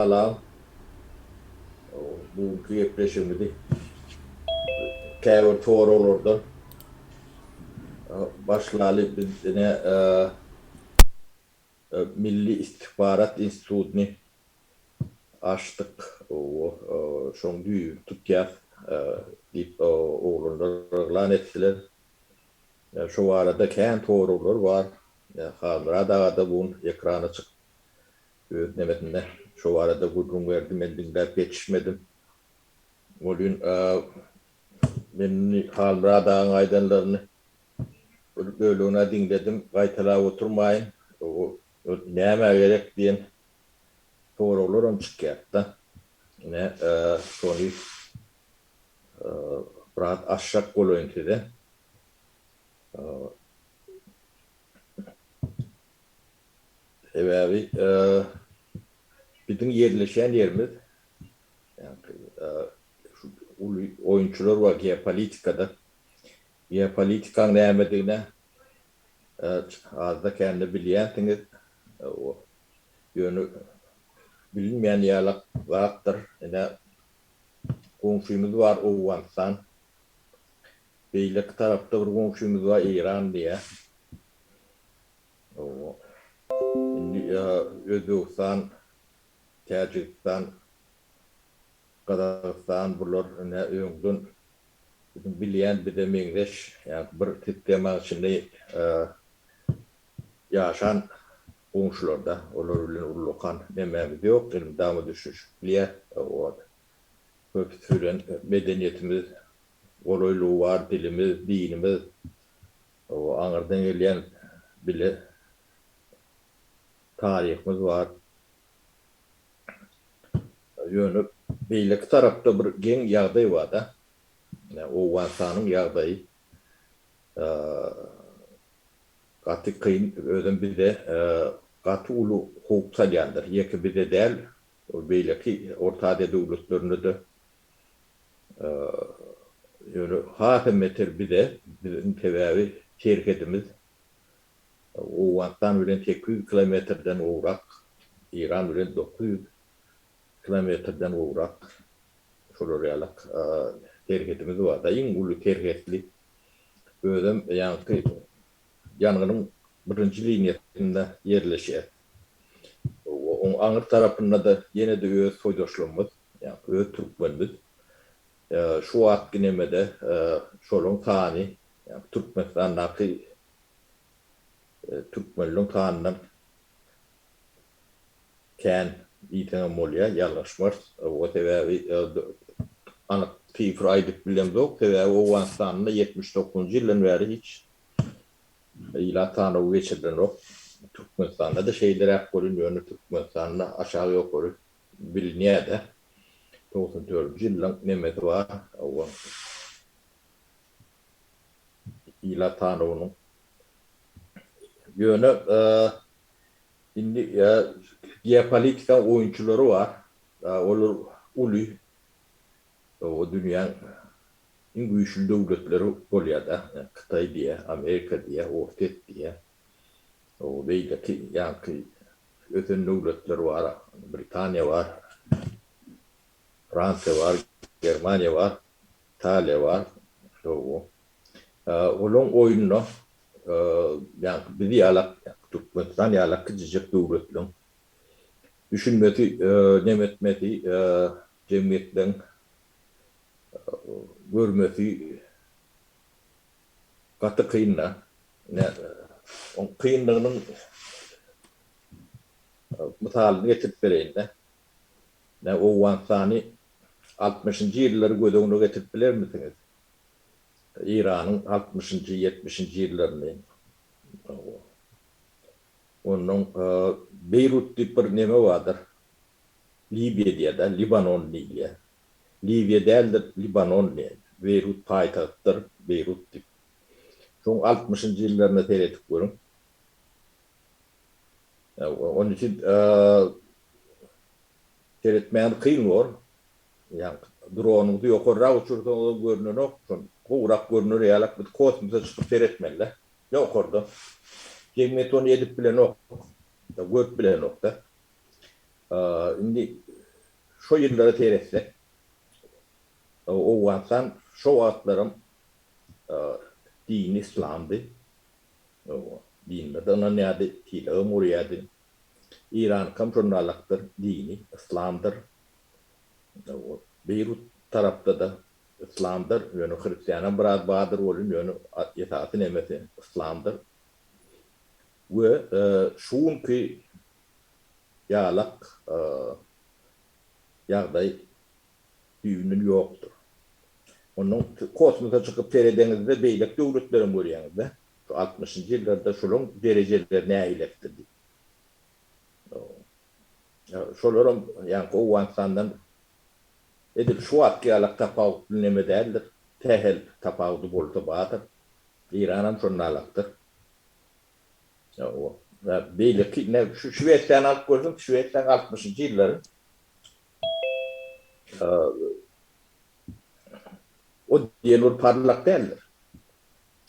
Hala bugünkü yaklaşımı Kevin Thor olurdu. Başlayalı biz yine Milli İstihbarat Enstitüsü'nü açtık. Şon düğü Türkiye deyip oğlunlar ettiler. Şu arada Kevin Thor'lar var. Hazırda da bunun ekrana çık. Öğretmeninde şu arada gudrun verdim, elimden geçişmedim. O gün benim halrada aydanlarını bölüğüne dinledim. Kaytala oturmayın. Neme gerek diyen doğru olur onu çıkarttı. Yine sonu rahat aşağı kolonitede. Evet, bizim yerleşen yerimiz yani, oyuncular var geopolitikada. Geopolitikanın neyemediğine az da kendi biliyensiniz. O yönü bilinmeyen yerler vardır. Yine komşumuz var Afganistan. Beylik tarafta bir komşumuz var İran diye. Şimdi Özbekistan, Tacikistan, Kazakistan bunlar ne öngün bilen bir de mengdeş yani bir tipleme içinde yaşan komşularda onlar bilen urlukan dememiz yok. Benim damı düşüş diye o köpütüren medeniyetimiz Oroyluğu var, dilimiz, dinimiz, o anırdan gelen bile tarihimiz var. Yönü beylik tarafta bir gen yağday var da. Yani o vansanın yağdayı. Katı kıyın, özün bir de katı ulu hukuksa yandır. Yeki bir de değil, beylik ortada devletlerinde de yönü hakimiyettir bir de bizim tevavi şirketimiz o vansan bilen 800 kilometreden uğrak, İran bilen 900 kilometreden uğrak şurayalık terketimiz var da en ulu terketli özüm yani yanğının birinci linyasında yerleşir. Onun ağır tarafında da yine de öz soydaşlığımız, yani öz Türkmenimiz. Şu at günemede şolun tani, yani Türkmenistan'daki Türkmenliğin tanından Ken İten Molya yerleşmiş. O sebebi anık tifir aydık bilem yok. Sebebi o Afganistan'da 79. yılın beri hiç ila tanrı geçirden yok. Türkmenistan'da da şeyler hep görünüyor. Türkmenistan'da aşağı yukarı biliniyor da. 94. yılın nemeti var. O ila tanrı'nın yönü şimdi geopolitika oyuncuları var. Olur ulu o dünyanın en güçlü devletleri oluyor da. Yani Kıtay diye, Amerika diye, Ortet diye. O beydeki yani öten devletler var. Britanya var, Fransa var, Germanya var, İtalya var. Onun oyununu yani bir diyalog, Türkmenistan diyalog kıcıcık devletlerin düşünmesi, nemetmesi, cemiyetten görmesi katı kıyınla. O kıyınlığının misalini getirip vereyim de. O vansani 60. yılları göz önüne getirip bilir misiniz? İran'ın 60. 70. yıllarını. Onun Beyrut diye bir neme vardır. Libya diye de Libanon diye. Libya değildir, Libanon diye. Beyrut payitahttır, Beyrut diye. Son 60. yıllarına seyrettik görün. Onun için seyretmeyen kıyın var. Yani drone'u yukarı uçurduğunu görünür yok. Kuğrak görünür yalak bir kosmosa çıkıp seyretmeliler. Yok orada. Cemiyet onu yedip bile yok. Gök bile yok da. Indi şu yıllara teyretse o vaktan şu atlarım din İslam'dı. O dinle ona ne adı tila umuriyadi. İran kamçonalaktır dini İslam'dır. O Beyrut tarafta da İslam'dır. Yönü Hristiyan'a biraz bağdır olun yönü yetaatın emeti İslam'dır. Ve şuun ki yalak yağday düğünün yoktur. Onun kosmosa çıkıp seyredenizde beylek devletlerin görüyenizde. Şu 60. yıllarda şunun derecelerine eğilettirdi. Şolarım yani o vansandan edip şu atki alak tapavut dinleme değildir. Tehel tapavutu bolsa bağdır. İran'ın şunun alaktır. O beylek ne şu Şüvet'ten alıp gördüm. Şüvet'ten 60. yılların o diğer parlak değildir.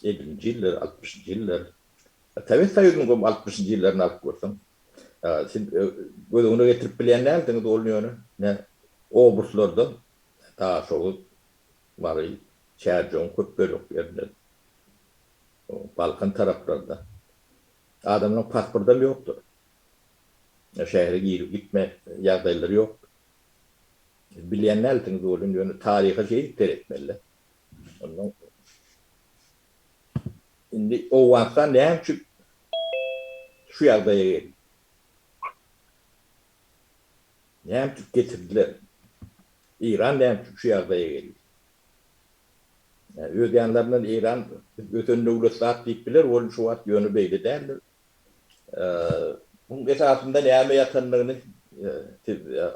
50. yıllar, 60. yıllar. Tabii sayıyorum 60. yıllarını alıp görsem. Şimdi onu getirip bilen ne aldınız oluyor ne? O burslarda daha çok var. Çercan, Köpbölük yerinde. Balkan taraflarında. Adamın pasportu yoktur. Şehre girip gitme yardımları yok. Bilen ne aldınız oluyor. Tarihe şey etmeli. Ondan şimdi o vaktan ne hem şu yardaya geldi. Ne hem getirdiler. İran ne hem şu yardaya geldi. Yani ödeyenlerden İran ötünde uluslar deyip bilir, onun şu at yönü belli değildir. Bunun esasında neyme yatanlarını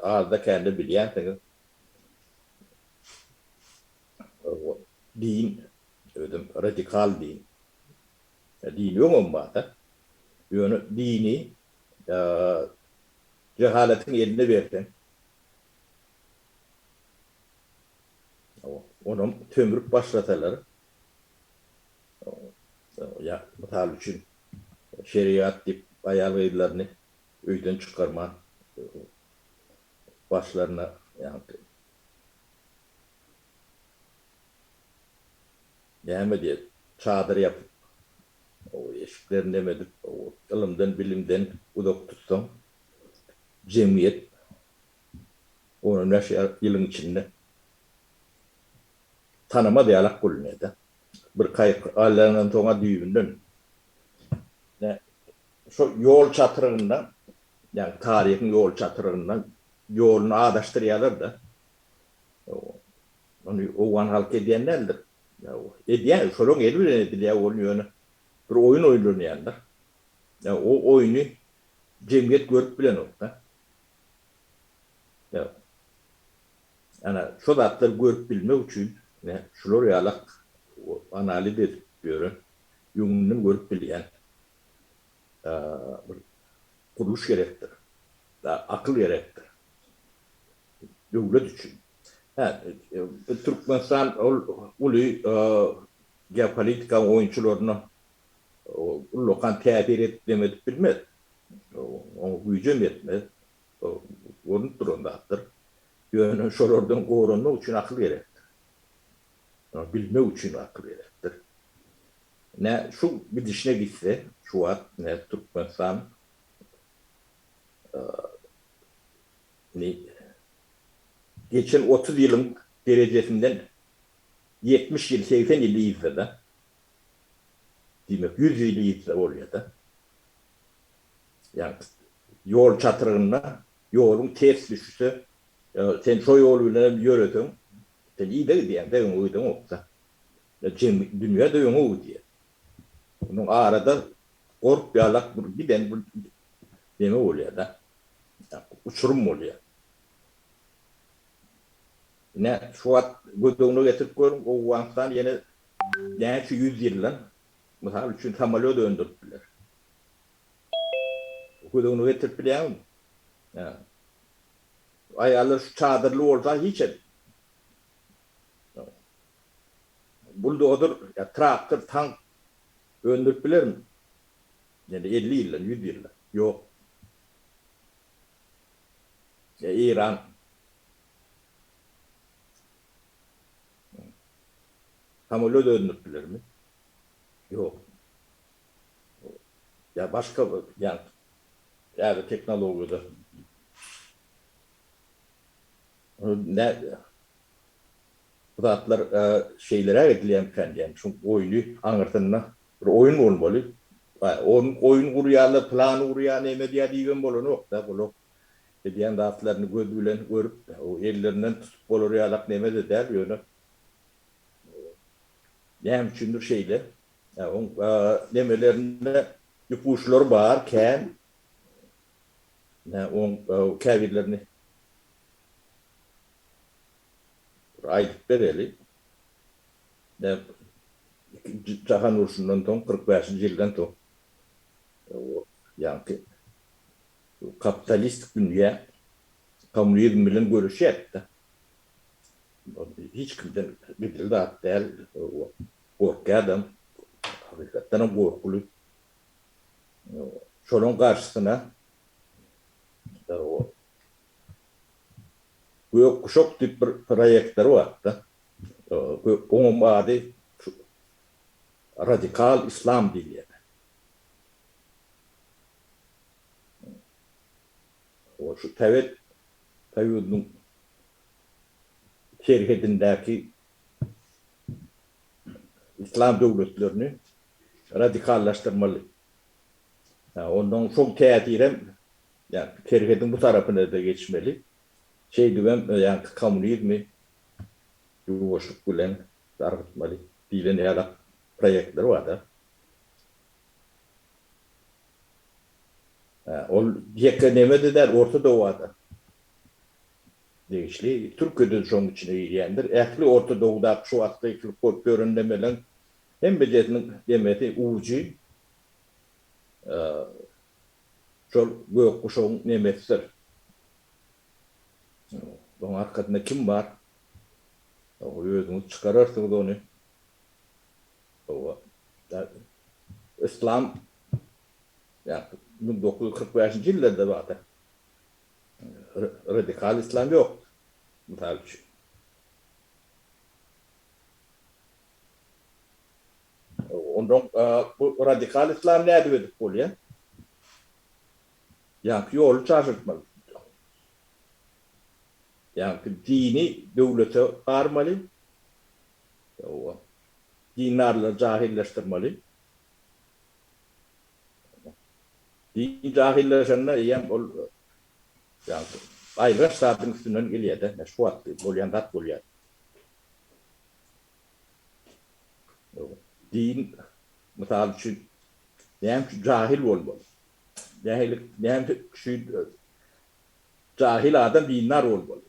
ağızda kendi bilen din, radikal din. Din yok mu bana? Yönü dini cehaletin eline verdin. Onun tömürüp başlatırlar. Ya, misal için şeriat deyip ayarlayılarını öyden çıkarma başlarına yani yani diye çadır yapıp o eşiklerini demedip o ilimden bilimden uzak tutsam cemiyet onun yılın içinde tanıma diyalak kullanıyordu. Bir kayık ağlarının toğa düğünden ne şu yol çatırından yani tarihin yol çatırından yolunu ağdaştırıyorlar da onu o an halk edenlerdir. Ya, ediyen sorun edilir ya oluyor. Bir oyun oynayanlar. Ya, o oyunu cemiyet görüp bilen orada. Ya, yani şu datları görüp bilmek için ne şular yalak analiz edip diyorum. Yumunu görüp bilen bir kuruluş gerektir. Akıl gerektir. Devlet için. Türkmenistan ulu geopolitika oyuncularını lokan tabir etmedi bilmez. O gücüm etmez. Onun durumdadır. Yönün şorordan korunmak için akıl gerektir. Bilmek için akıl gerektir. Ne şu bir dişine gitse şu an ne Türkmenistan ne geçen 30 yılın derecesinden 70 yıl 80 yıl izledi. Demek 100 yıl izle oluyor da. Yani yol çatırında yolun ters düşüşü sen şu yoluyla yürüdün sen iyi de diyen de uydun olsa dünya da yolu diye. Bunun arada kork bir alak giden deme oluyor da. Yani, uçurum oluyor. Ne şu an gödüğünü getirip koyun o vanstan yine yani şu 100 yıldan mesela üçün tamalıyor döndürdüler. Gödüğünü getirip biliyor musun? Yani, ayarlar şu çadırlı olsa hiç buldozer, ya, traktör, tank öndürüp bilir mi? Yani 50 yıldan, 100 yıldan. Yok. İran hamule dönüktüler mi? Yok. Ya başka yani teknolojide ne zatlar şeylere ekleyen yani çünkü oyunu anırtınına bir oyun olmalı. Oyun kuruyalı, plan kuruyalı, emediya diyen bolu yok da bolu. Diyen zatlarını gözüyle görüp o ellerinden tutup boluruyalak neme de der yönü. Nem üçündür şeyle. Yani on nemelerinde ipuçları var ken ne on kevirlerini ayıp bereli. Ne Cahan Ursu'ndan ton 45. yıldan ton yani kapitalist dünya komünizm bilen görüşüyor. Hiç kimden bir de hatta korku adam hakikaten korkulu. Şunun karşısına o yok kuşak tip bir projektler vardı. Onun adı radikal İslam dili. O şu tevhidin şerhedindeki İslam devletlerini radikallaştırmalı. Yani ondan çok tediren yani şerhedin bu tarafına da geçmeli. Şey diyorum yani komünizmi yuvuşluk bilen tartışmalı. Dilen yalak projektler var da. O yekeneme de der Orta Doğu'da. Değişli. Türkiye'de son içine yiyendir. Ehli Orta Doğu'da şu hafta ikili korkuyorum demelen hem becerinin demeti ucu şol gök kuşağın nimettir. Onun arkasında kim var? O özünüz çıkarırsınız onu. O, İslam yani 1945. yıllarda vardı. Radikal İslam yok. Misal için. Ondan bu radikal İslam ne dedik oluyor? Yani yolu şaşırtmalı. Yani dini devlete varmalı. Dinarla cahilleştirmeli. Din cahilleşenler yani ayrı saatin üstünden geliyor da meşruat bolyandat bolyan. Din misal için nem cahil olmalı. Nem şu cahil adam dinler olmalı.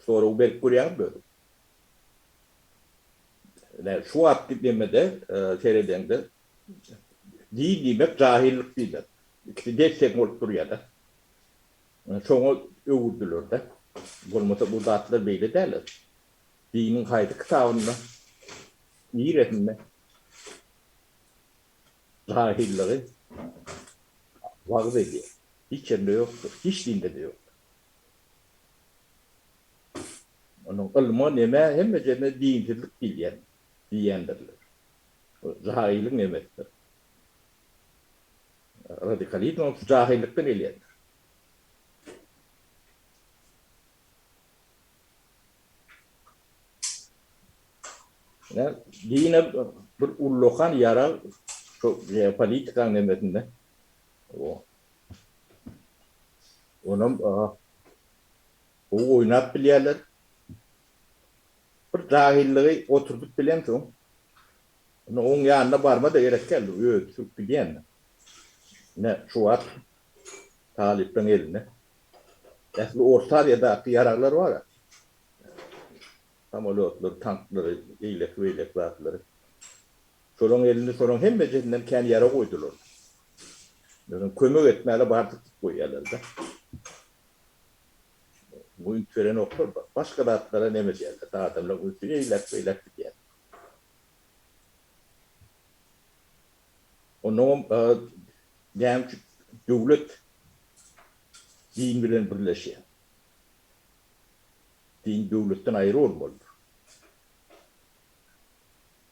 Sonra o belki kuruyan böyle. Yani şu at demede seyreden de din demek cahillik demek. İşte destek olup duruyor da. Çoğu övürdüler de. Olmasa bu zatlar böyle derler. Dinin kaydı kitabında iyi resimde cahilleri vaaz ediyor. Hiç yerinde yoktur. Hiç dinde de yok. Onun ilmi neme hem de cennet dinsizlik diyendirler. Cahillik nimettir. Radikalizm cahillikten eliyendir. Yani dine bir ullokan yara çok politika nimetinde. Onun o oynat bilirler. Bir cahilliği oturduk bilen son. Onun yanında varma da gerek geldi. Türk bilen. Ne şu var Talip'ten eline. Esli Ortarya'da yararlar var ya. Samolyotları, tankları, eylek zatları. Sorun elini sorun hem becerinden kendi yere koydular. Yani kömür etmeyle bardık koyuyorlar da. Bu ülkelerin oklar başka dağıtlara ne medyalar. Dağıtımla ülkeye eylek diye. Onun yani devlet din bilen birleşiyor. din döwletden aýry bolmaly.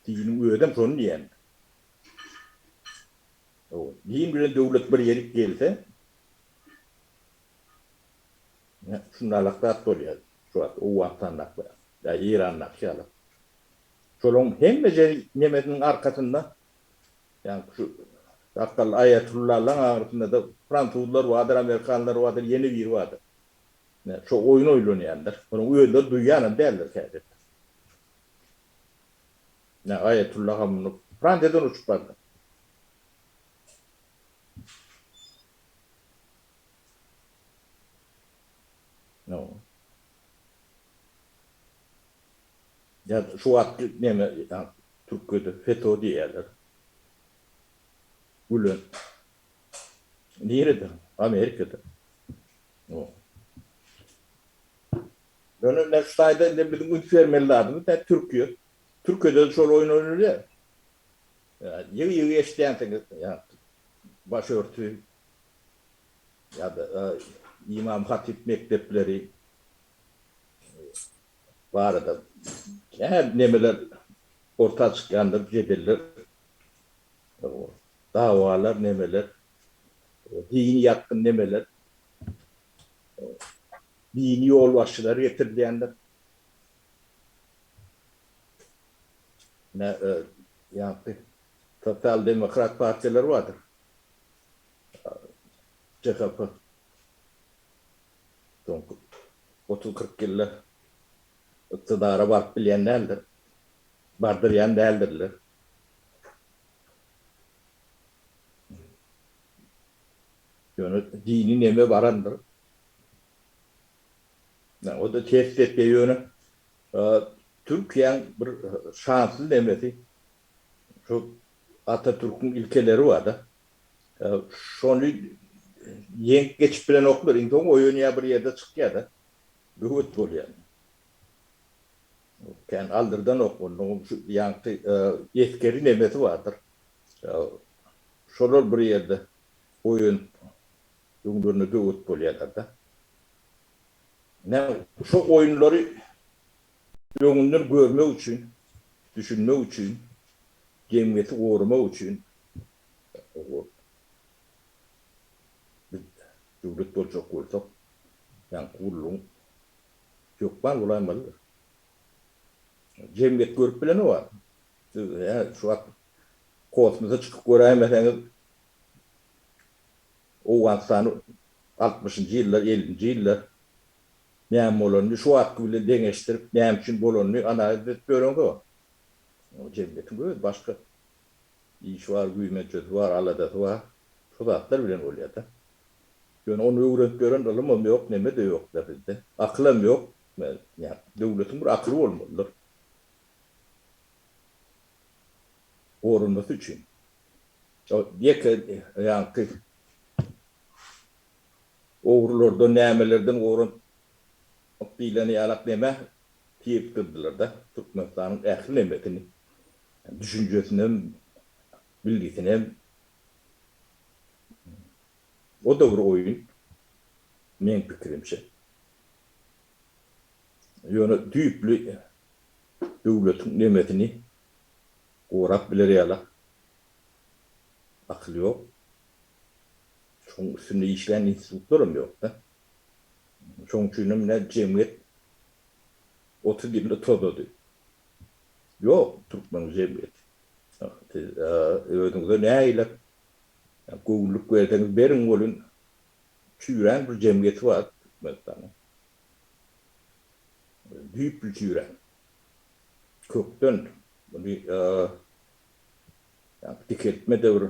Dinin ödem şonu diýen. Din bilen döwlet bir ýere gelse, şundalykda bolýar. Şu o wagtanda da İran'da şala. Şolong hemme nemedin arkasında yani şu akal ayetullarla arasında da Fransızlar vardır, Amerikanlar vardır, yeni bir vardır. Yani şu oyun oynayanlar. Onun oyunda duyyanın derler kendisi. Yani ayetullah hamını Fransa'dan uçup vardı. No. Ya şu aklı neme yani Türkiye'de FETÖ diyorlar. Ulan. Nerede? Amerika'da. No. Önümde sayda ne bizim üç vermelilerdi de Türkiye. Türkiye'de de şöyle oyun oynuyor ya. Yani yığı eşleyen yani başörtü ya da İmam Hatip mektepleri vardı. Yani nemeler orta çıkandır, cedeller, davalar nemeler, dini yakın nemeler, dini yol başçıları getirdiyenler. Yani Total Demokrat Partiler vardır. CHP 30-40 yıllar iktidara varıp bilenlerdir. Bardıryan değildirler. Yani dini neme varandır. Yani o da test etme yönü. Türkiye'nin bir şanslı demesi. Şu Atatürk'ün ilkeleri vardı. Şonu yenk geçip bilen okulur. İnsan o yönüye bir yerde çıkıyor da. Büyük bol yani. Yani aldırdan okulur. Yankı yetkeri nemesi vardır. Şolar bir yerde oyun Cumhurbaşkanı büyük bol da. Ne şu oyunları yönünler görmek için, düşünmek için, cemiyeti korumak için devlet bolacak olsak, yani kurulun çok var olaymalı. Cemiyet görüp bileni var. Yani şu an kosmosa çıkıp göremezseniz o Afganistan'ı 60. yıllar, 50. yıllar neyem olanını şu hakkı bile dengeçtirip neyem için bolonunu analiz edip görüyoruz o. O cemiyetin böyle başka iş var, büyümecesi var, aladası var. Şu zatlar bilen oluyor da. Yani onu öğrenip gören alımım yok, neme de yok da bizde. Aklım yok. Yani devletin bir aklı olmalıdır. Korunması için. O diye yani oğurlardan, nemelerden korun bileni yalak neme tiyip kırdılar da Türkmenistan'ın ehli nemetini, yani düşüncesine, bilgisine o da bir oyun. Men fikrimçe. Yani düyüplü devletin nemetini korap bilir yalak. Aklı yok. Çoğun üstünde işleyen institutlarım yok da. Çoğun çünümle cemiyet 30 yılda todadı. Yok Türkmen cemiyet. Ödünüzde ne aylak? Kulluk verdiniz berin olun çüren bir cemiyeti var Türkmenistan'ın. Büyük bir çüren. Kökten bir dikeltme devri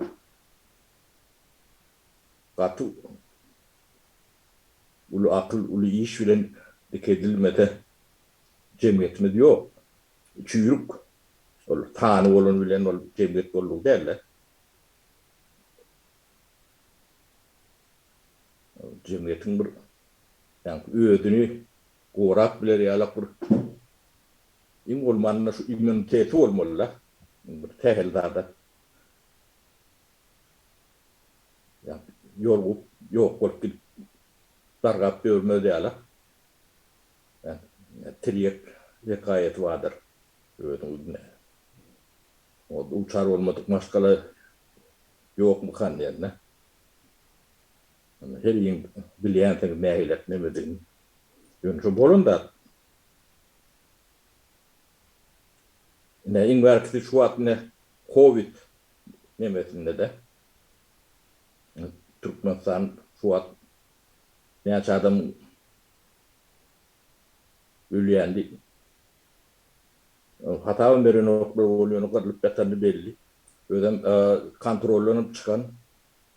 katı ulu akıl, ulu iş bilen dikedilmede cemiyetimiz yok. Çüyrük tanı olun bilen cemiyet oldu derler. Cemiyetin bir yani ödünü korap bilir yalak bir im olmanına şu immuniteti olmalı. Bir tehildada. Yani yok olup dargap görmedi yalak. Yani triyek rekayet vardır. O uçar olmadık maşkalı yok mu kan yerine. Her yin bilen tek nähilet nemedin. Ýönüşe bolun da ne iňwerkisi şu wagt ne Covid nemesinde de Türkmenistan şu wagt näçe adam ölýändi. Hatadan beri nokta bolýany gyrlyp ýatandy belli. Özüm kontrollanyp çykan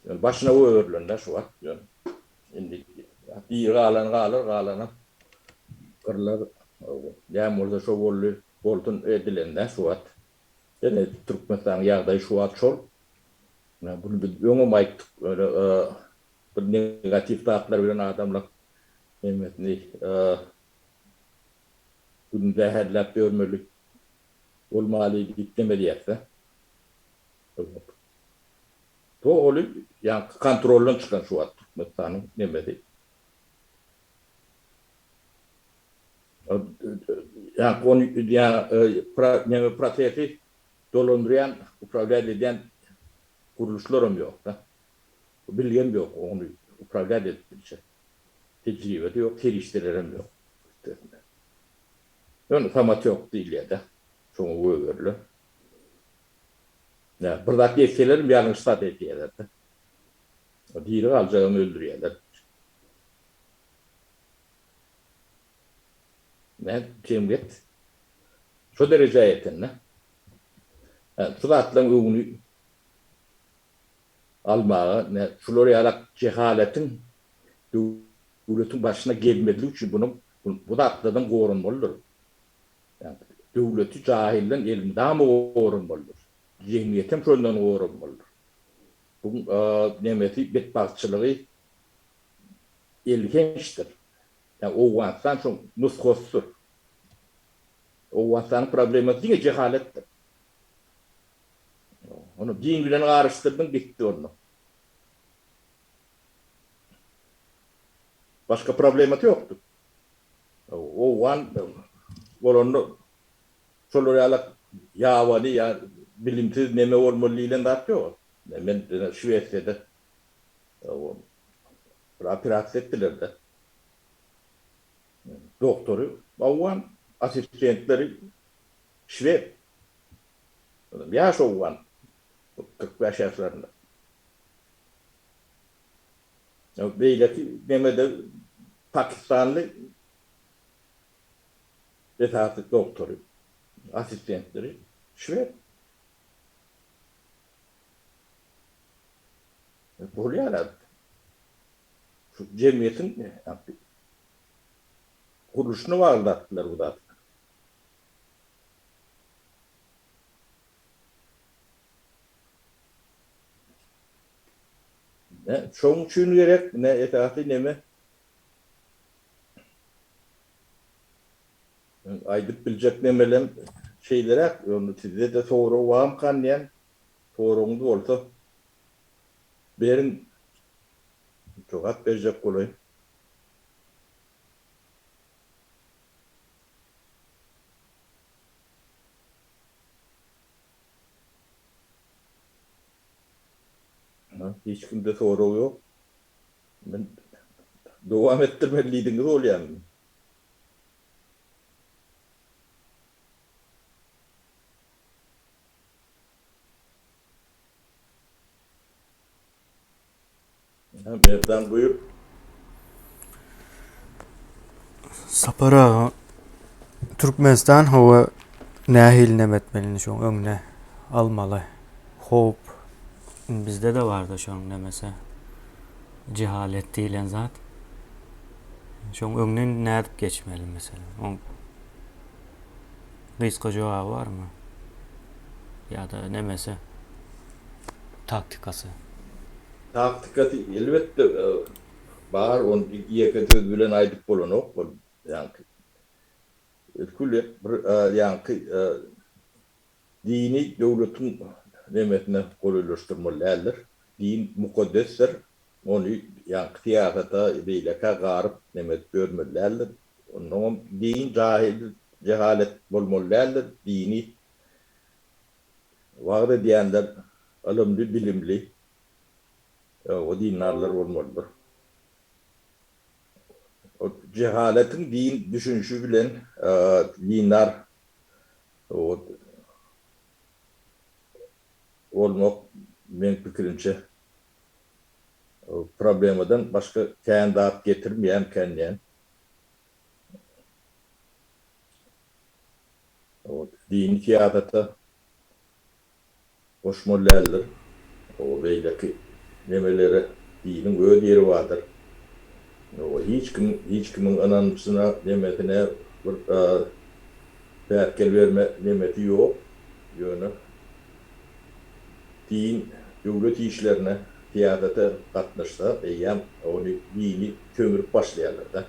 başına öwürlende şu wagt. Indi bir galan gırlar ýa-da şo boltun edilende şu wagt. Ene Türkmenistan ýagdaýy şu wagt şol. Bunu biz öňe öyle bir negatif taatlar bilen adamlar emmetni bunu zäherläp görmelik bolmaly gitmeli ýetse. To oly ýa kontrolden çykan şu wagt Türkmenistanyň nemedi. Ya konu ya prosesi dolandıryan, upravляет eden kuruluşlarım yok da. Bilgim yok onu upravляет ettiği. Tecrübe de yok, terişlerim yok. Yani tamat yok değil ya da. Çoğu öğürlü. Ya buradaki etkelerim yanlış stat ediyorlar da. Diğeri alacağımı öldürüyorlar. Ne cemiyet şu derece yetenle suratlan öğünü almağı ne şuları alak cehaletin devletin başına gelmediği için bu da atladan korunmalıdır. Yani devleti cahilden elinden korunmalıdır. Cemiyetin şundan korunmalıdır. Bu nemeti bedbahtçılığı ilginçtir. Yani o vatandaşın şu nuskostur. O vatandaşın problemi değil cehalettir. Onu din bilen karıştırdın gitti onu. Başka problemi yoktu. O onu şoloralak yavani ya bilimsiz neme olmalıyla da atıyor. Ben Şveç'te operasyon ettiler de. Doktoru, oğlan asistentleri Şved. Yaş oğlan 45 yaşlarında. Beyleti Mehmet'e Pakistanlı vefatı doktoru, asistentleri Şved. Bu yani şu cemiyetin kuruluşunu varlattılar bu da. Ne çoğun için gerek ne etatı ne mi? Aydıp bilecek nemelem şeylere onu size de soru var kan yani sorunuz olsa berin cevap verecek kolay. Hiç kimde soru yok. Ben devam ettirmeliydiniz ol yani. Merdan buyur. Sapara Türkmenistan hava nähil nemetmelini şoň öňüne almaly. Hop bizde de vardı şoň nemese. Cehalet diýilen zat. Şoň öňüne nädip geçmeli mesela. Oň gysga jogaby barmy? Ya da nemese taktikasy. Taktikati elbette bar on ýeke söz bilen aýdyp bolanok bol. Yani külli yani dini devletin nimetine golleştirmeliler. Din mukaddestir. Onu yani siyasata beyleka garip nimet görmeliler. Onun din cehalet bolmalylar dini vaad diyenler alımlı bilimli o dinlerler olmalıdır. O cehaletin din düşünüşü bilen dinler o olmak benim fikrimce problemeden başka kendi getirmeyen kendine o dini kıyafete koşmalılar o beyleki nemeleri dinin öyle yeri vardır. O hiç kimin ananısına nimetine bir terkel verme nimeti yok. Yönü din devlet işlerine tiyatete katlaşsa eyyem onu dini kömürüp başlayarlar da.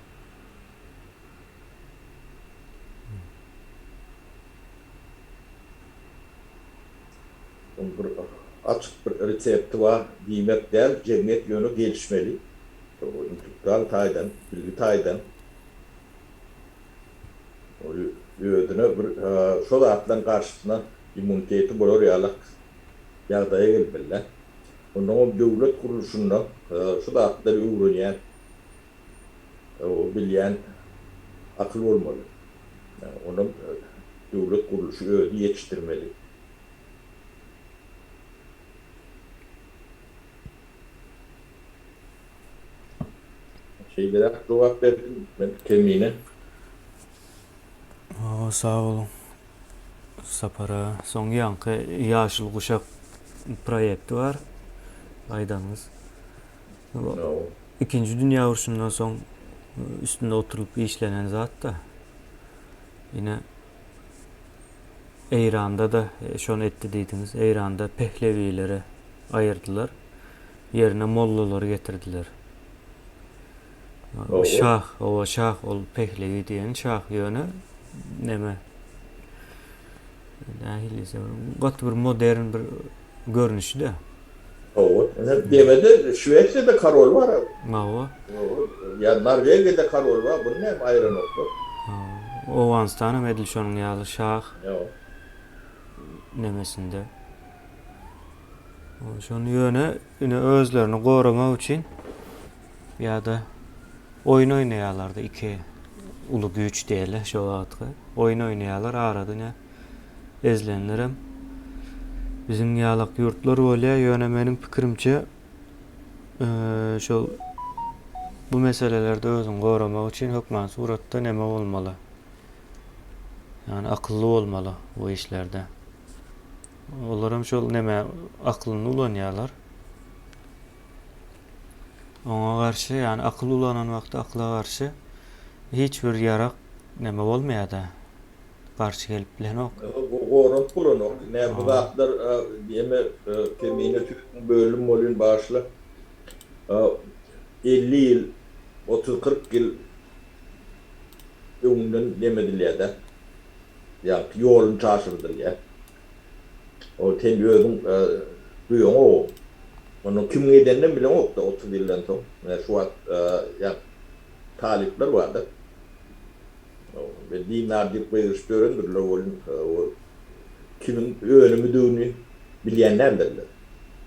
Onun bir açık bir resepti var. Nimet değil, cennet yönü gelişmeli. İntikal taydan, bilgi taydan. Ödüne bir şol atlan karşısına immuniteti bolor yalak yağdaya gelmeliler. Onun devlet kuruluşundan şu da atları uğrayan o bilyen akıl olmalı. Yani onun devlet kuruluşu öyle yetiştirmeli. Şeylere cevap verdim ben kemiğine. Sağ olun. Sapara son yankı Yaşıl Kuşak projekti var. Aydanız. No. İkinci Dünya Savaşı'ndan son üstünde oturup işlenen zat da yine İran'da da şu an etti dediniz. İran'da Pehlevilere ayırdılar. Yerine Mollaları getirdiler. O Şah ol Pehlevi diyen şah yönü neme dahil gat bir modern bir görünüşü de. o. Demede Şveç'te karol var. Mava. Ya Norveç'te karol var. Bunun hem ayrı nokta. O anstanım edil şonun yalı şah Yo. nemesinde. Şonu yine özlerini korumak için ya da oyun oynayalardı iki ulu güç diyeler şu atkı. Oyun oynayalar aradı ne ezlenlerim. Bizim yalak yurtlar öyle yönemenin fikrimce şu bu meselelerde özün korumak için hükmen suratda neme olmalı. Yani akıllı olmalı bu işlerde. Olaram şu neme aklını ulanyalar. Ona karşı yani akıllı ulanan vakti akla karşı hiçbir yarak neme olmaya da karşı gelip bilen ok. Oran kullanok. Ne bu zatlar diyeme kemiğine tükün bölüm molun başlı 50 yıl 30-40 yıl ömrünün demediler de ya yolun taşırdır ya. O tendi özün duyuyor o. Onun kim nedeninden bile yok da 30 yıldan sonra. Yani şu an ya talipler vardı. Ve dinler deyip bayırış göründürler o kimin önümü düğünü bilenler derler.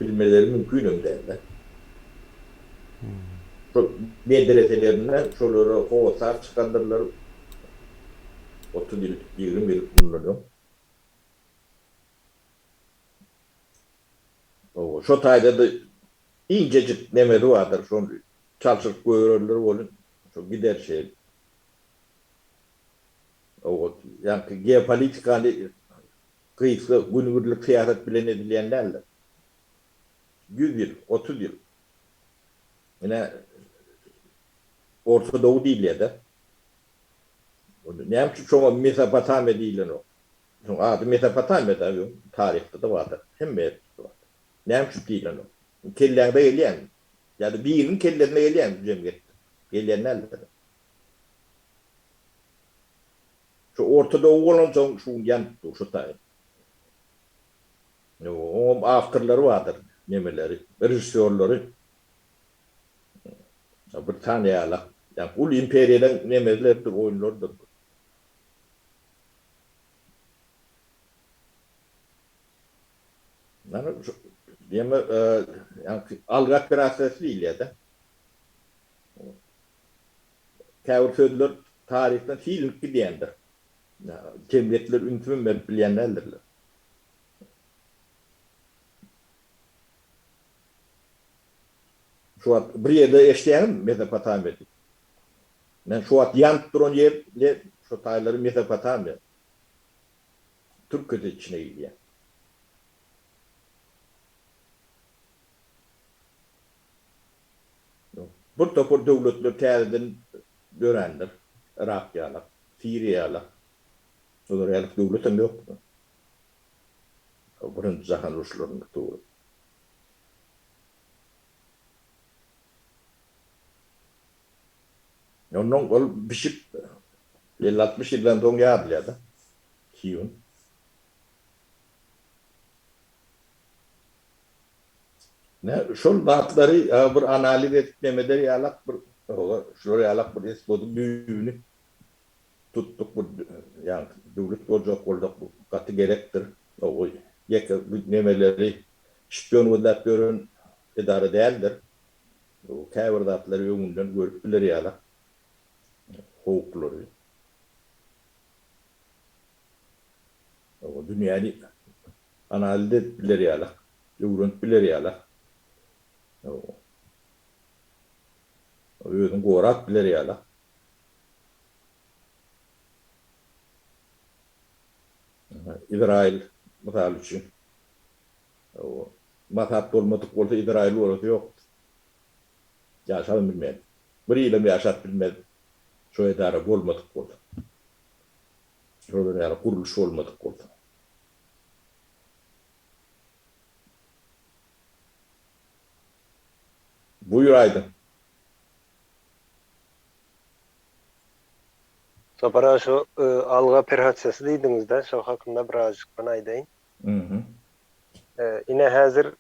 Bilmeleri mümkün derler. Medreselerinden şoları kovasar çıkandırlar 30 yıl, 20 yıl bunları. Şu tayda da incecik nemeri vardır. Şu çalışıp görürler olun. Şu gider şey. Yani geopolitik hani kıyısı günübirlik siyaset bilen edilenlerle 100 yıl, 30 yıl. Yine Orta Doğu değil ya da. Ne yapayım çoğu Mezopotamya değil o. Çünkü adı Mezopotamya da tarihte de vardır. Hem de var. Ne yapayım değil o. Kellerde geliyen. Yani birinin kellerine geliyen cemiyette. Geliyenlerle de. Şu Orta Doğu olan şu yan şu tarih. O afterları vardır. Nemeleri, rejisörleri. Bir tane yalak Yani ul imperiyadan nemezlerdir, oyunlardır. Yani diyeme yani algak prasesi değil ya da. Käbir sözler tarihten fiilinki diýendir. Cemiyetler üntümün berip bilýänlerdir. Şu an bir ýerde eşleýän Mezopotamia. Men şu an ýanyp duran ýerle şu taýlary Mezopotamia. Türkiýe içine girýär. Bu topur döwletler täzeden dörendir. Irak ýalar, Siriýa ýalar. Şolar ýaly döwletem ýokdur. Birinji jahan uruşlaryny tutup. Ondan ol bişip 50-60 ýyldan soň ýadylar da. Kiýün. Ne şol batlary bir analiz etmede ýalak bir şol ýalak bir esbodu büýüni tuttuk bu ýa döwlet boljak boldak bu gaty gerekdir. O ýeke nemeleri şpion bolap görün edara däldir. O käbir zatlary öňünden görüp biler ýalak. Howklary. O dünýäni analiz edip biler ýalak. Öwrenip biler ýalak. Özün gorak biler ýalar. İsrail misal üçin. O mazhap bolmadyk bolsa İsrail orada ýok. Ýaşap bilmedi. Bir ýylym ýaşap bilmedi. Şo edara bolmadyk bolsa. Şolar ýaly guruluş bolmadyk bolsa. Buyur Aydın. Sapara şu alga operasyasy diýdiňizde şo hakynda birazjyk bana aýdaýyn. Ine häzir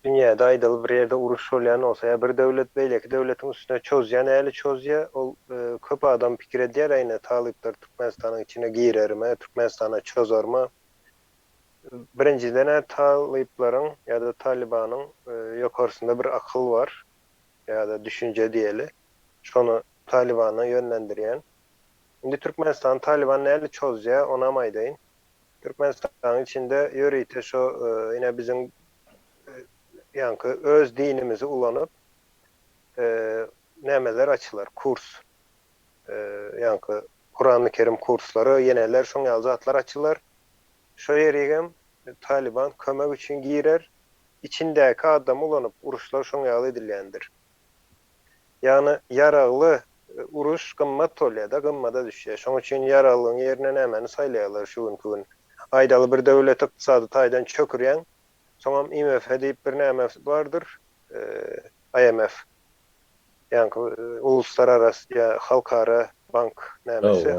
dünýäde aýdaly bir ýerde uruş bolýan olsa ýa bir döwlet beýleki döwletiň üstüne çözýän äli çözýä ol köp adam pikir edýär aýna talyplar Türkmenistanyň içine girermi, Türkmenistana çözermi? Birinciden talyplaryň ýa-da Talibanyň ýokarysynda bir akyl bar ýa-da düşünje diýeli. Şonu Talibana yönlendirýän. Indi Türkmenistan Taliban näle çözýär, ona aýdaýyn. Türkmenistan'ın içinde ýörüýte şo ine bizim yankı öz dinimizi ulanıp nemeler açılar, kurs. Yankı Kur'an-ı Kerim kursları, yeneler, şoňa zatlar açılar. Şo ýerigem Taliban kömek üçin girer. İçindäki adam ulanıp uruşlar şoňa edilýändir. Yani yaraglı uruş gymmat bolýar da, gymmada düşýär. Şoň üçin yaraglyň ýerine nämeni saýlaýarlar şu gün. Aýdaly bir döwlet ykdysady taýdan çökürýän, soňam IMF diýip bir näme bardyr, IMF. Yani uluslararası ýa halkara bank nämesi.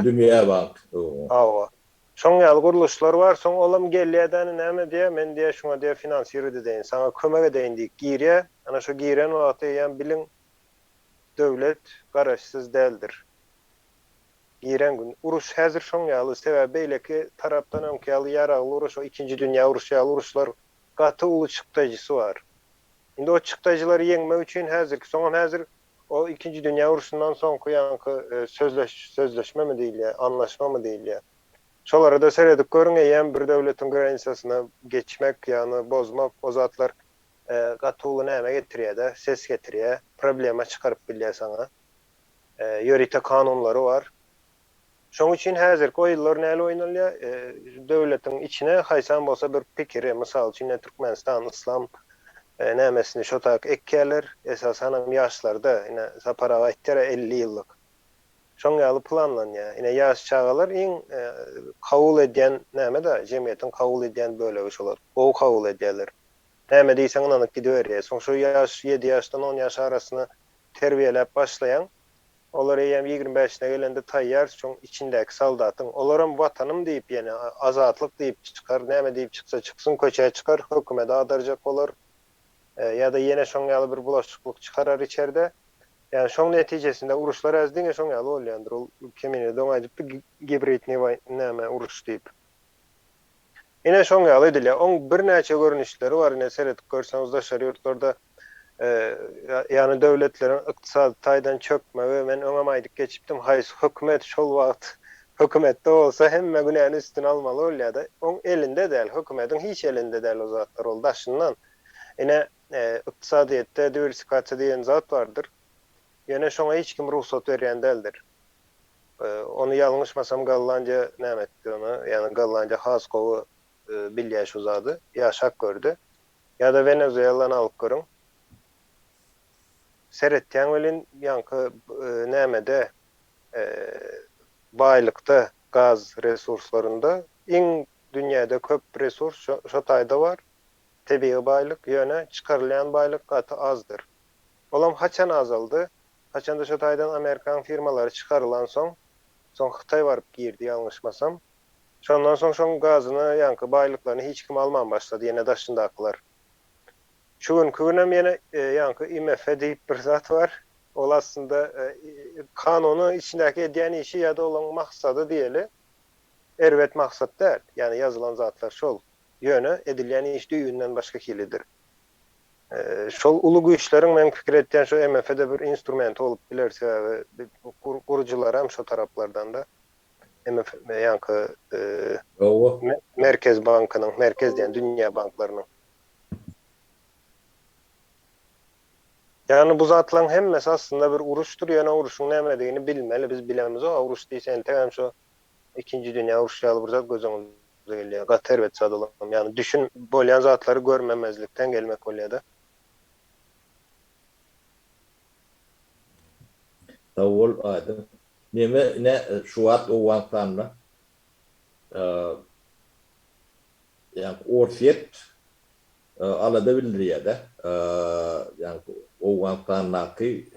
Dünya bank. Awa. Şoň ýaly guruluşlar bar, soň olam gelýärden näme diýär, men diýär şoňa diýär finansiýer edeýin, saňa kömek edeýin diýip girýär. Ana şo giren wagty ýa biliň döwlet garaşsyz däldir. Giren gün uruş häzir şoň ýaly sebäbi beýleki tarapdan öňki ýaly ýaragly uruş, o 2-nji dünýä uruşy ýaly uruşlar gaty uly çykdaýjysy bar. Indi o çykdaýjylary ýeňmek üçin häzir o 2-nji dünýä uruşundan soňky ýaňky sözleşme mi diýilýär, anlaşma mı diýilýär? Şolara da seredip görüň ýa bir döwletiň grensasyna geçmek ýa-ni bozmak, o zatlar gaty uly näme getirýär-de, ses getirýär, problema çykaryp bilýär saňa. Ýörite kanunlary bar. Şoň üçin häzirki oýullar näle oýnalýar? Döwletiň içine haýsam bolsa bir pikiri, mysal üçin Türkmenistan islam nämesini şotak ekkerler, esasen ýaşlarda, ine sapara aýtdyr 50 ýyllyk. Şoň ýaly planlanýar. Ine ýaş çagalar iň kabul edýän näme-de, jemgyýetiň kabul edýän bölegi şolar. O kabul edýärler. Näme diýseň anyk gidiberýär. Soň şu ýaş 7 ýaşdan 10 ýaş arasyny terbiýelep başlaýan, olar ýa 25-ne gelende taýýar, şoň içindäki saldatyň, olaram watanym diýip ýene azatlyk diýip çykar, näme diýip çyksa çyksyn, köçe çykar, hökümete adarjak bolar. Ya da ýene şoň ýaly bir bulaşyklyk çykarar içeride. Yani şoň netijesinde uruşlar azdiňe şoň ýaly bolýandyr. Ol kemine doňaýdypdy gibritni näme uruş diýip. Ine şoň ýaly edilýär. Oň bir näçe görnüşleri bar. Ine seredip görseňiz da şer ýurtlarda yani döwletlerin ykdysady taýdan çökmegi men öňe geçipdim. Haýsy hökümet şol wagt hökümetde bolsa hemme günäni üstüne almaly bolýar-da. Oň elinde däl, hökümetiň hiç elinde däl o zatlar ol daşyndan. Ine ykdysadyýetde diversifikasiýa diýen zat bardyr. Ýöne şoňa hiç kim ruhsat berýän däldir. Onu ýalňyşmasam Gallanca näme etdi onu? Ýani Gallanca Haskowy bilýär zady, ýaşak gördü. Ya da Venezuela'dan alıp görün. Seretýän welin ýanky nämede baýlykda gaz resurslaryında iň dünýäde köp resurs şo taýda bar. Tebii baýlyk ýöne çykarylýan baýlyk gaty azdyr. Olam haçan azaldy? Haçan da şo taýdan Amerikan firmalary çykarylan soň Hytaý baryp girdi ýalňyşmasam. Şondan soň şoň gazyny ýanky baýlyklaryny hiç kim alman başlady ýene daşyndakylar. Şu günkü günem ýene ýanky IMF diýip bir zat bar. Ol aslında kanunu içindäki edýän işi ýa-da olan maksady diýeli. Erwet maksat däl. Ýani ýazylan zatlar şol ýöne edilýän iş düýünden başga kilidir. Şol ulu güýçleriň men pikir etýän şo MF'de bir instrument olup bilerse we gurucular hem şo taraplardan da MF ýanky Merkez Bankynyň, merkez diýen dünýä banklarynyň. Yani bu zatlaryň hemmesi aslında bir uruşdur. Ýöne uruşuň nämedigini bilmeli. Biz bilemiz o uruş diýsen hem şo ikinji dünýä uruşy ýaly bir zat gözüňize gelýär. Gaterwet sadylan. Yani düşün bolýan zatlary görmemezlikden gelmek bolýar-da. Tawol adam. Ne şu wagt o wagtanda yani orfiyet alada bildirýär-de. Yani o wagtandaki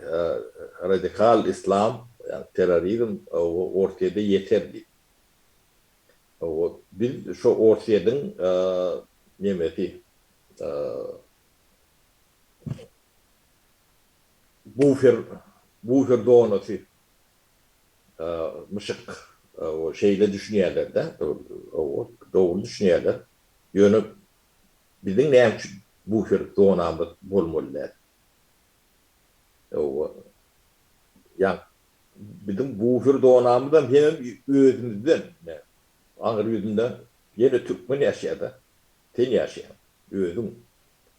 radikal İslam yani terörizm ortaya yeterli. O biz şu ortayadan nemeti bufer donatı mışık o şeyle düşünýärler de o doğru düşünýärler. Yönü bizim näme bufer donamız bolmalylar. O yani bizim bufer donamızdan hem özümizden Aňyr ýüzünde ýene türkmen ýaşaýar-da. Ten ýaşaýar. Özüň.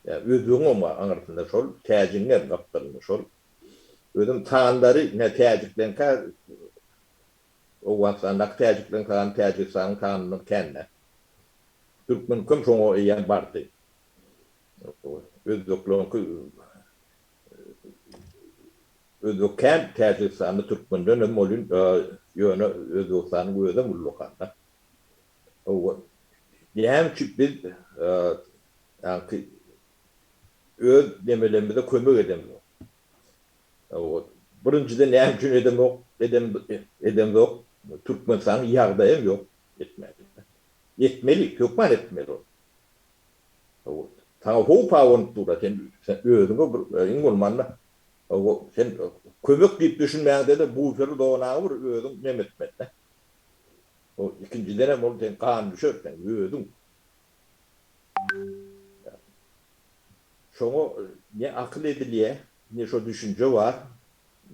Ýa özüň oma aňyrtynda şol täjiňler gapdaryny şol. Özüm taňdary ne täjikden ka o wagtda täjikden kan täjiksan kanny kenne. Türkmen köm şoňa ýan bardy. Özükän täjiksanly türkmenden molun ýöne özüksan göze mullukanda. O diýem ki biz yani öz demelerimize kömek edemiz. O birincide näme üçin edem yok. Türkmenistan ýagdaýy yok etmeli. Etmeli, kökmen etmeli. O taňa hopa ontura sen özüňe bir ingolmanla o sen kömek diýip düşünmäňde de bu ferry doganagy bir özüň näme etmeli. O ikinciden hem orada kan düşerken yürüdüm. Şoňa ne akıl edilýär, ne şo düşünce var,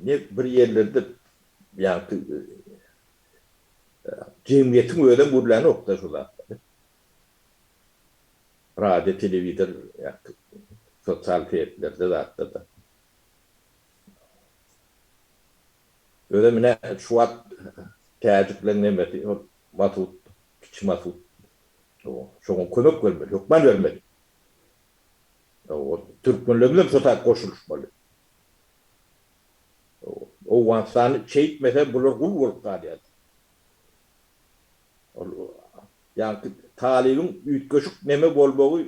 ne bir yerlerde yani cemiyetiň öýden burlany okda şolar. Radio, televizor, yani sosyal feýetlerde da. Öyle mine şu wagt täjiklerin nemeti matut, kiçi matut. O şoň kömek bermeli, hökmen bermeli. O türkmenler bilen sotak goşuluşmaly. O wagtdan çeýitmese bular gul bolup galýar. Yani talibiň üýtgeşik neme bolmagy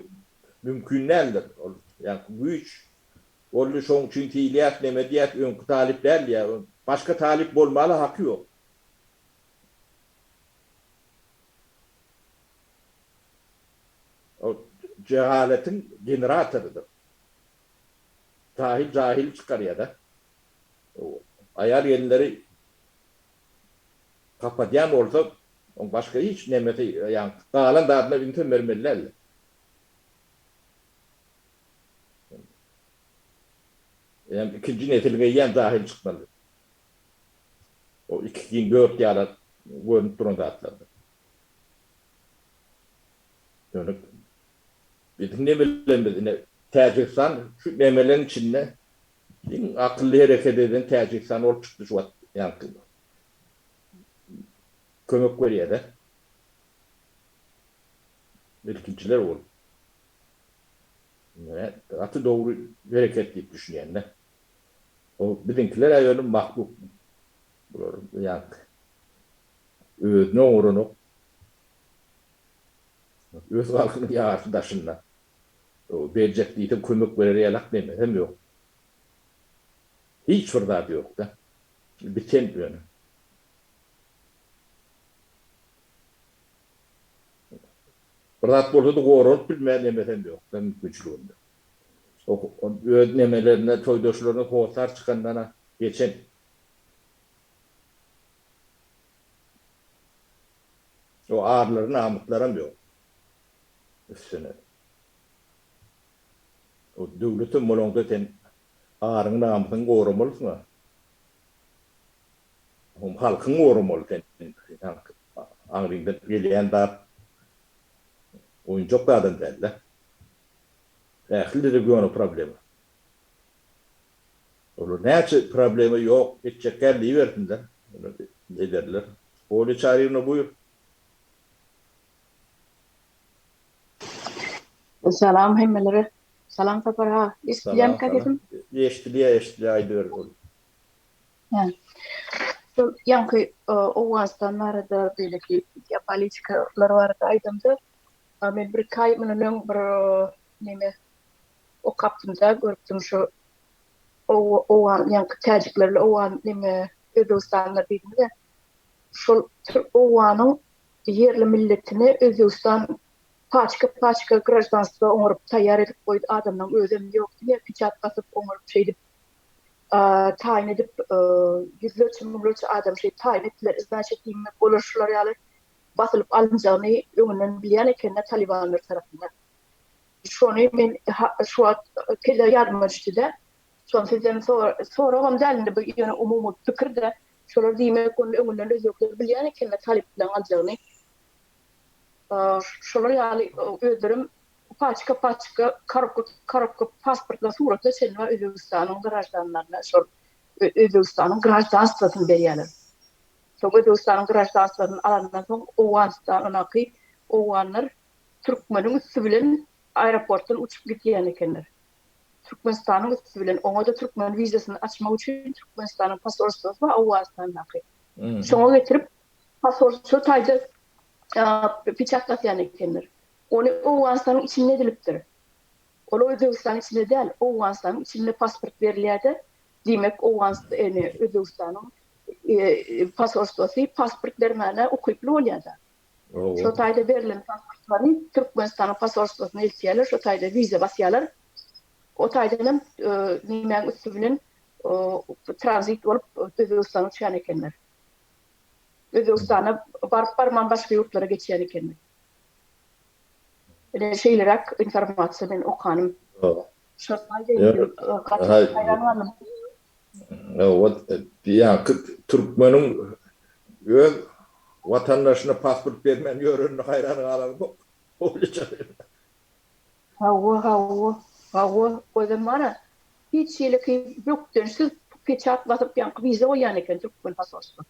mümkin däldir. Yani güýç boldy şoň üçin tiýilýär neme diýip öňkü talipler ýa başka talip bolmaly haky ýok. O cehaletin generatörüdür. Cahil çıkarıyor da. ayar yerleri kapatyan olsa başka hiç nemeti yani kalan dağıtma binti vermelilerle. Yani ikinci netilge yan dahil çıkmalı. O 2004 yara görünüp duran dağıtlardı. Yani bizim nemelerimiz Tacikistan şu nemelerin içinde akıllı hareket eden Tacikistan olup çıktı şu an. Yani kömek veriyor da. İlkinciler olur. Yani, atı doğru hareket deyip düşünüyenler. O bizimkiler ayarlı mahluk. Yani ne uğrunu öz halkının arkadaşından o verecek diye kömek vererek hem yok. Hiç fırsatı yok da. Biten bir yönü. Fırsat burada da korunup bilmeyen nemeten yok. Ben güçlüğümde. O nemelerine, toydaşlarına kovsar çıkanlarına geçen o ağırların amıtlarım yok. Üstüne. O devletin molonda ten ağırın amıtını korumalısın mı? O halkın korumalı ten. Anrı'nda geleyen daha oyuncak dağdan derler. Ehli de bir problemi. Olur. Ne açı problemi yok. Hiç çekerliği verdiler. Ne derler? Oğlu çağırıyor buyur. Salam hemmelere. Salam taparha. İsteyem kadedim. Eştiliğe aydır. Yani. Yankı o vastanlar da böyle ki politikalar var da aydımda. Ben bir kayıp bir neme o kaptımda gördüm şu o yankı tercihlerle o an neme Özbekistanlar dedim de şu o anın yerli milletini Özbekistan paçka gражданство onurup tayyar edip koydu adamdan özüm yok diye piçat basıp onurup şeydi tayin edip yüzlerce adam tayin ettiler. Значит, oluşlar yani basılıp alınacağını önünden bilen ekenne Talibanlar tarafından. Şunu ben şu an kelle yardım etti de sonra onun dalinde bir yani umumi fikirde şöyle diyeyim konu önünden özgürlükler bilen ekenne Talibanlar alacağını şöyle yani öldürüm paçka karık pasportla suratla senin ve Özbekistan'ın gражданlarına Özbekistan'ın gражданствосын veriyorlar. Sonra Özbekistan'ın gражданствосын alandan sonra Oğuzstan'ın Türkmen'in üstü bilen aeroporttan uçup gittiyen ekenler. Türkmenistan'ın üstü bilen ona da Türkmen vizesini açmak için Türkmenistan'ın pasaportu var Oğuzstan'ın akı. Sonra getirip pasaportu tayda bıçaklatyan ekenler. Onu Oğuzstan'ın içine ediliptir. O Özbekistan'ın içinde değil, Oğuzstan'ın içinde pasport verilerde demek Özbekistan'ın pasaportu pasport vermene okuyuplu oluyor da. Şu tayda verilen pasportlarını Türkmenistan'ın pasaportunu iltiyorlar, şu tayda vize basıyorlar. O taydanın nimen üstübünün transit olup Özbekistan'a uçayan ekenler. Özbekistan'a barman başka yurtlara geçiyen ekenler. Şeyler informasyon ben okanım. Şu tayda hayranlarım. Yani Türkmen'in öz vatandaşına pasport vermen yörünün hayranı alanı bu. Olacak. Hava. O zaman hiç şeyle ki yok dönüşsüz peçat basıp yankı vize o yani ki Türkmen pasaportu.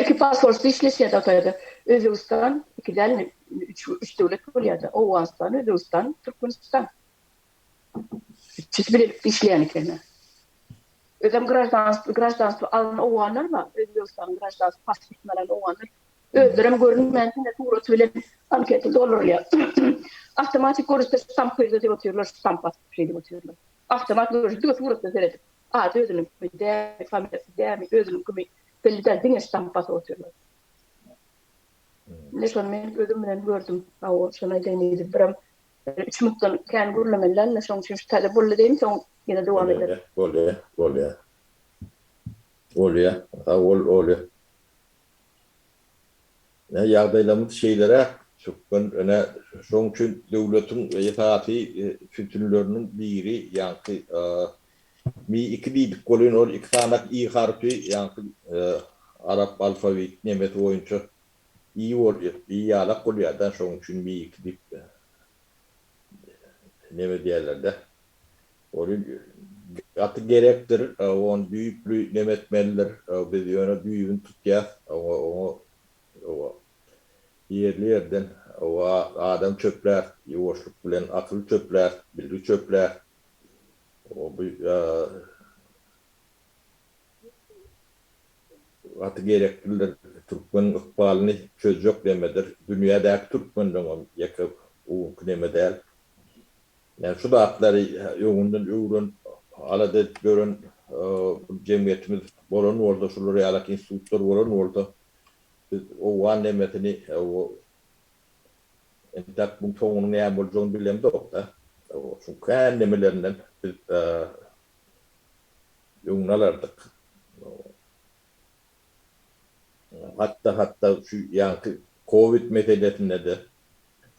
İki pasaportu işleşiyor da tabii. Özbekistan, iki tane, üç devlet oluyordu. Oğuzstan, Özbekistan, Türkmenistan. Çizgiler işleyen kendine. Özüm gражданство alan oğlanlar var. Özbekistan'ın gражданство pasportunu alan oğlanlar. Özlerim görünmenden de doğru söylen anketi dolarlar. Otomatik görüşte stamp koyuyorlar, oturuyorlar, stamp basıp şey oturuyorlar. Otomatik görüşte doğru söylen. Özüm de familya özüm gibi belli değil stamp basıp oturuyorlar. Ne son ben gözümle gördüm. O sana deneydi. Biram 3 mutlu kendi görülemelerle son çünkü tadı bulle deyim son Yine devam edelim. Oluyor. Oluyor. Ne yağdaylamız şeylere çok öne son için devletin itaati fütünlerinin biri yankı mi iki dedik kolun ol iki tane i harfi yankı Arap alfabet nemet oyuncu iyi oluyor. İyi yalak oluyor. Dan son için mi iki dedik nemet yerlerde. Onun atı gerektir. On büyüklü nemetmenler biz yöne büyüğün tutya o yerli yerden o adam çöpler, yoğuşluk bilen akıl çöpler, bilgi çöpler. O bu atı gerekliler Türkmen ıkbalını çözecek demedir. Dünyadaki Türkmenlerin yakıp o demeder. Yani şu da atları yoğundan öğren alada gören cemiyetimiz boran orada şuları yalak institutlar boran orada o van demetini o entak bu tonun ne yapacağını bilmem de yok da o şu kendimlerinden biz yoğunalardık. Hatta şu yankı Covid meselesinde de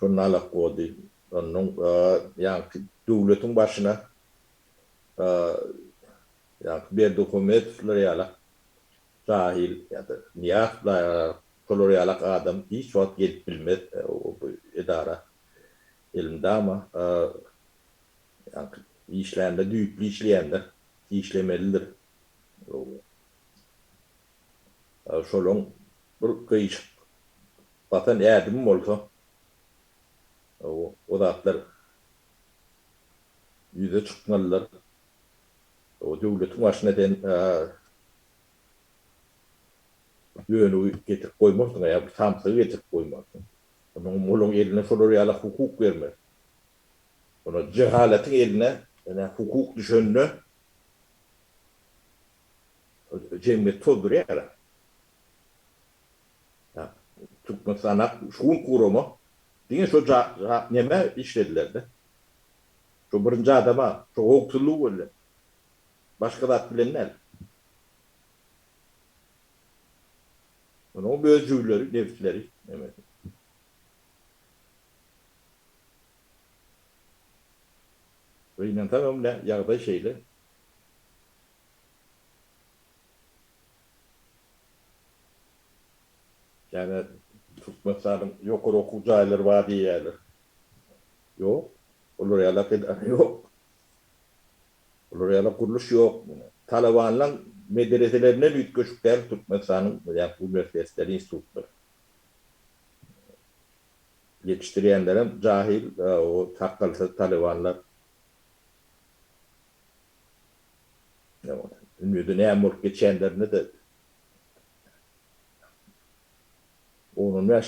şunlarla koydu. Onun yankı devletin başına yani bir dokumentleri yala sahil ya da niyatla koloriyalak adam hiç vakit gelip bilmez o idara elimde ama yani işlerinde büyük bir işleyende işlemelidir. Şolun bir kıyış vatan yardım olsa o da atlar yüze çıkmalılar. O devletin başına den yönü getirip koymazsın ya samsığı getirip koymazsın. Onun eline floriyala hukuk vermez. Ona cehaletin eline yani hukuk düşününü cemiyet tolduruyor ya. Türkmen sanat şuun kurumu diye şu neme işlediler de. Şu birinci adama şu hukukçuluğu öyle. Başka da at bilenler. Onun gözcüleri, nefsleri. Evet. Ve inan tamam ne yağda şeyle. Yani Türkmen sanat yok okucu aylar vadi yerler. Yok. Olur ya yok. Olur ya kuruluş yok. Taliban'la medreselerine büyük göçükler Türkmen sanat yani bu üniversiteleri, institutları. Yetiştirenlerin cahil o takkalı Talibanlar ünlüydü ne yağmur geçenlerine de onun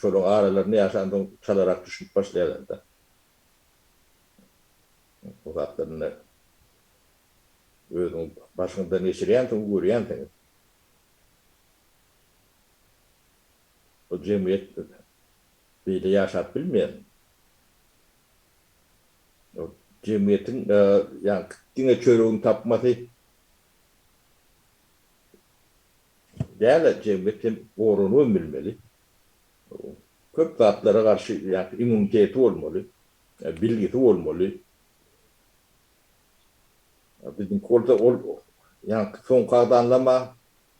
şöyle aralarını yaşandığım çalarak düşünüp başlayalardı. O zatlarını özün başından geçiren tüm görüyen tüm. O cemiyet böyle yaşat bilmeyen. O cemiyetin yani yine çöreğini tapması değerli cemiyetin uğrunu bilmeli. Köp zatlara karşı yani immuniteti olmalı. Bilgisi olmalı. Bizim kolda yani son kağıdanlama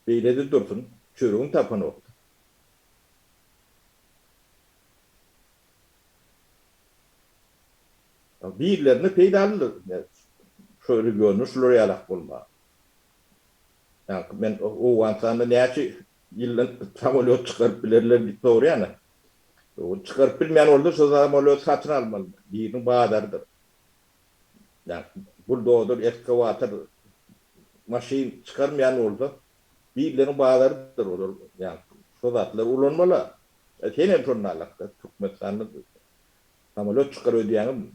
beyledi dursun. Çöreğin tapanı oldu. Birilerini peydalıdır. Yani şöyle görünür, şöyle yalak olma. Yani ben o ansanda ne açı yılın samolyot çıkarıp bilirler bir doğru yani. O çıkarıp bilmeyen oldu, o samolyot satın almalı. Birinin bağdardır. Yani buldozer, eskavatör, maşin çıkarmayan oldu. Birilerinin bağlarıdır olur. Yani sodatlar ulanmalı. Senin sonuna alakta. Türkmen sandı. Samolyot çıkar ödeyenim.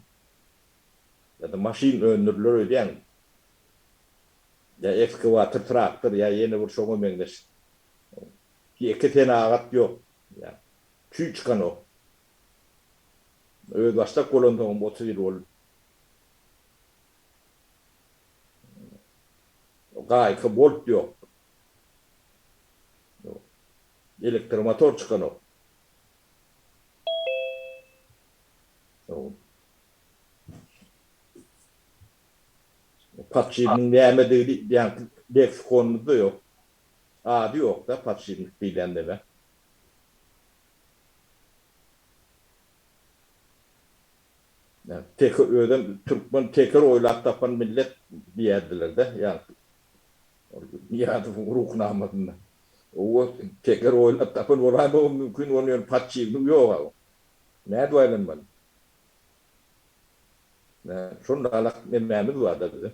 Ya da maşin öndürülür ödeyen. Ya ekskavatör, traktör ya yeni bir şomu mengeş. İki tane ağat yok. Yani tüy çıkan o. Öyle başta kolonduğum 30 yıl oldu. Gaýky bolt ýok. Elektromotor çıkan o. Patşirinin näme yani leksikonu da yok. Adı yok da patşirinin bilen de. Yani Türkmen tekrar oylap tapan millet diyerdiler de yani ruhnamadında. O tekrar oylap tapan olayma mümkün oluyor patşirinin yok. Ne duaylan ben? Şunda alak mememiz var da bize.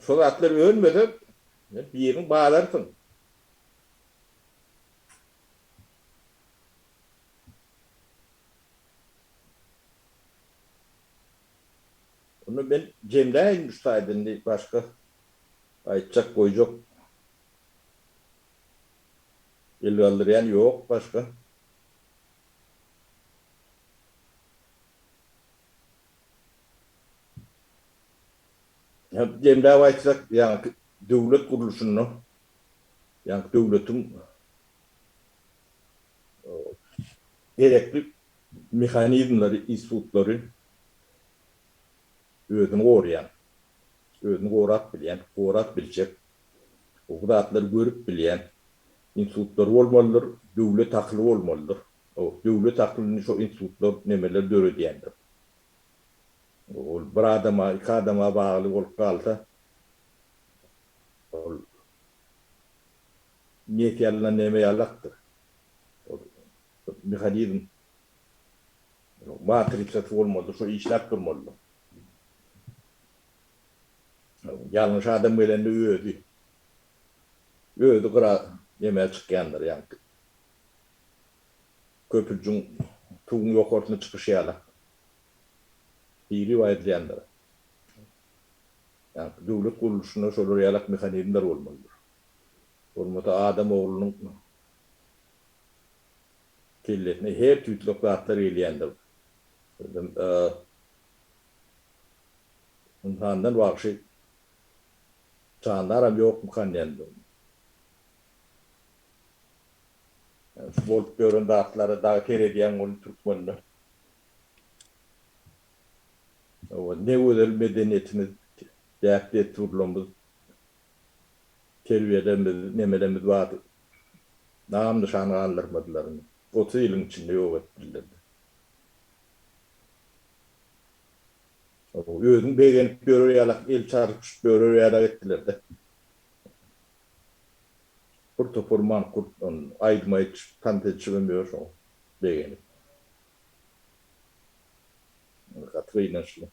Şol atlar ölmedi. Bir yerin bağlarsın. Onu ben Cemre'ye müstahidin başka aytacak koyacak. Elvaldırayan yok başka. Ya Cemre'ye aytacak yani devlet kuruluşunu yani devletin gerekli mekanizmleri, institutları özünü koruyan, özünü korup bilecek, o kudatları görüp bilen institutlar olmalıdır, devlet akıllı olmalıdır. O devlet aklını şu institutlar nemeler dörü diyendir. O bir adama, iki adama bağlı olup kalsa o niyet yerine neme yalaktır. O mekanizm matrixası olmalı, şu işler durmalı. Yanlış adam öğlendi öğüdü. Öğüdü kıra yemeğe çıkayandır yani. Köpürcün tuğun yok ortuna çıkışı yala. Bir rivayet diyendir. Yani devlet kuruluşunda şöyle yalak mekanizmler olmalıdır. Olmadı adam oğlunun kelletine her tüytlük dağıtları eyleyendir. Ondan vakşı çağındaram yok mu kanyendir. Volt görün dağıtları dağı terediyen onu Türkmenler. Ne özel medeniyetimiz, değerli turlumuz, terbiyelerimiz, nemelerimiz vardı. Namlı şanı anlarmadılarını. 30 yılın içinde yok ettilerdi. Özün beğenip börüyalak, el çarpış börüyalak ettilerdi. Kurtu kurman kurt, aydıma hiç tante çıkmıyor o beğenip. Katı inançlı.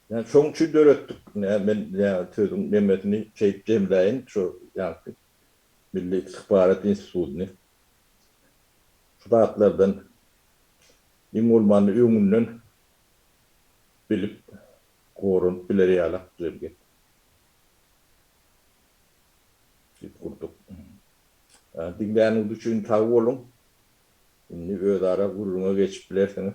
Yani sonuçta öğrettik. Yani ben tözüm Mehmet'ini Cemre'nin şu yani Milli İstihbarat Enstitüsü'nü şu dağıtlardan İngolman'ı ümünün bilip korun bileri yalak düzülge. Kurduk. Dinleyen için tabi olun. Şimdi öyle ara gururuna geçip bilerseniz.